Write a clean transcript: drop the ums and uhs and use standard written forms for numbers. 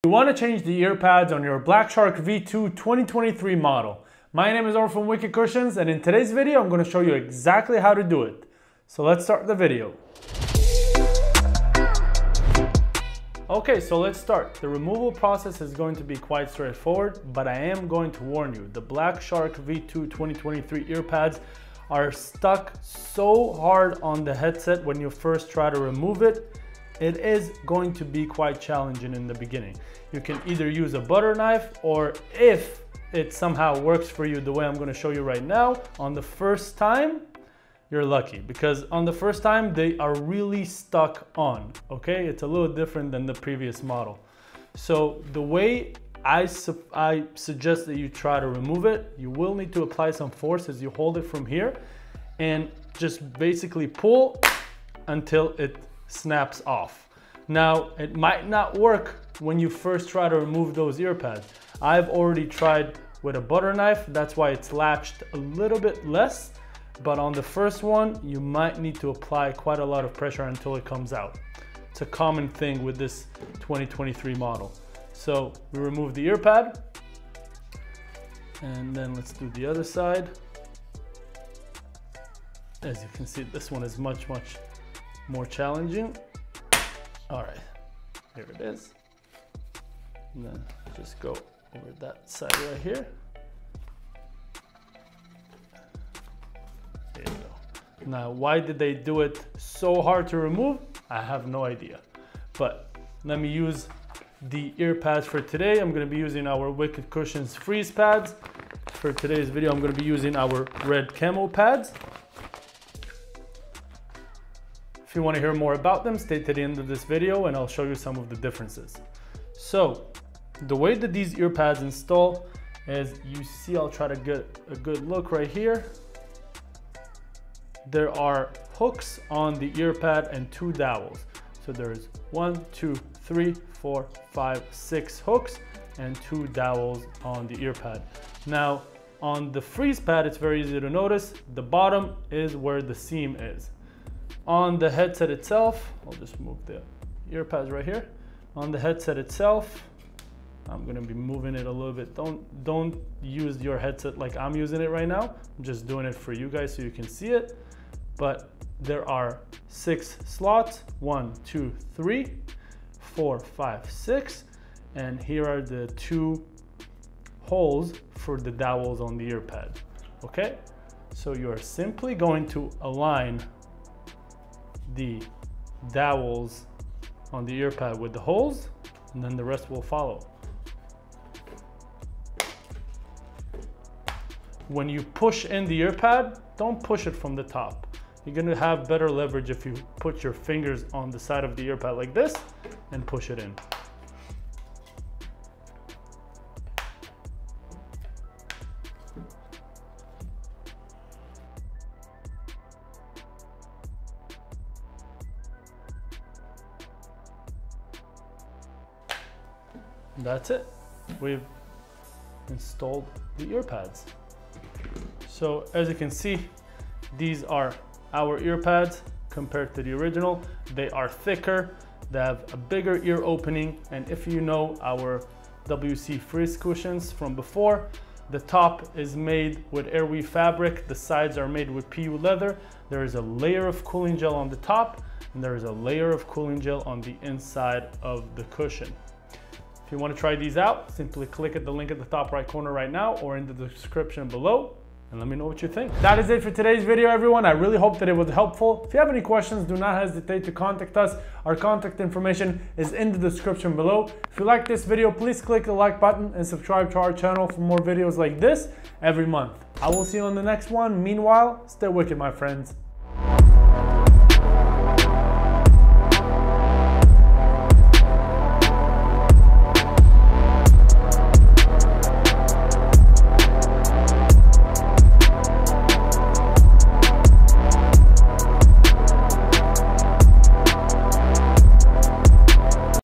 You want to change the ear pads on your Blackshark V2 2023 model. My name is Orr from Wicked Cushions, and in today's video I'm going to show you exactly how to do it. So let's start the video. Okay, so let's start. The removal process is going to be quite straightforward, but I am going to warn you, the Blackshark V2 2023 ear pads are stuck so hard on the headset when you first try to remove it. It is going to be quite challenging in the beginning. You can either use a butter knife, or if it somehow works for you the way I'm going to show you right now, on the first time, you're lucky, because on the first time they are really stuck on, okay? It's a little different than the previous model. So the way I suggest that you try to remove it, you will need to apply some force as you hold it from here and just basically pull until it snaps off. Now, it might not work when you first try to remove those ear pads. I've already tried with a butter knife, that's why it's latched a little bit less, but on the first one, you might need to apply quite a lot of pressure until it comes out. It's a common thing with this 2023 model. So we remove the ear pad, and then let's do the other side. As you can see, this one is much more challenging. All right, here it is. And then just go over that side right here. There you go. Now, why did they do it so hard to remove? I have no idea. But let me use the ear pads for today. I'm gonna be using our Wicked Cushions freeze pads. For today's video, I'm gonna be using our red camo pads. If you want to hear more about them, stay to the end of this video and I'll show you some of the differences. So the way that these ear pads install is, you see, I'll try to get a good look right here. There are hooks on the ear pad and 2 dowels. So there's 1, 2, 3, 4, 5, 6 hooks and 2 dowels on the ear pad. Now on the freeze pad, it's very easy to notice, the bottom is where the seam is. On the headset itself, I'll just move the ear pads right here. On the headset itself, I'm gonna be moving it a little bit. Don't use your headset like I'm using it right now. I'm just doing it for you guys so you can see it. But there are 6 slots, 1, 2, 3, 4, 5, 6. And here are the 2 holes for the dowels on the ear pad, okay? So you're simply going to align the dowels on the ear pad with the holes, and then the rest will follow. When you push in the ear pad, don't push it from the top. You're gonna have better leverage if you put your fingers on the side of the ear pad like this and push it in. That's it. We've installed the ear pads. So as you can see, these are our ear pads compared to the original. They are thicker, they have a bigger ear opening, and if you know our WC freeze cushions from before, the top is made with airweave fabric, the sides are made with PU leather. There is a layer of cooling gel on the top, and there is a layer of cooling gel on the inside of the cushion. If you want to try these out, simply click at the link at the top right corner right now or in the description below and let me know what you think. That is it for today's video, everyone. I really hope that it was helpful. If you have any questions, do not hesitate to contact us. Our contact information is in the description below. If you like this video, please click the like button and subscribe to our channel for more videos like this every month. I will see you on the next one. Meanwhile, stay wicked, my friends.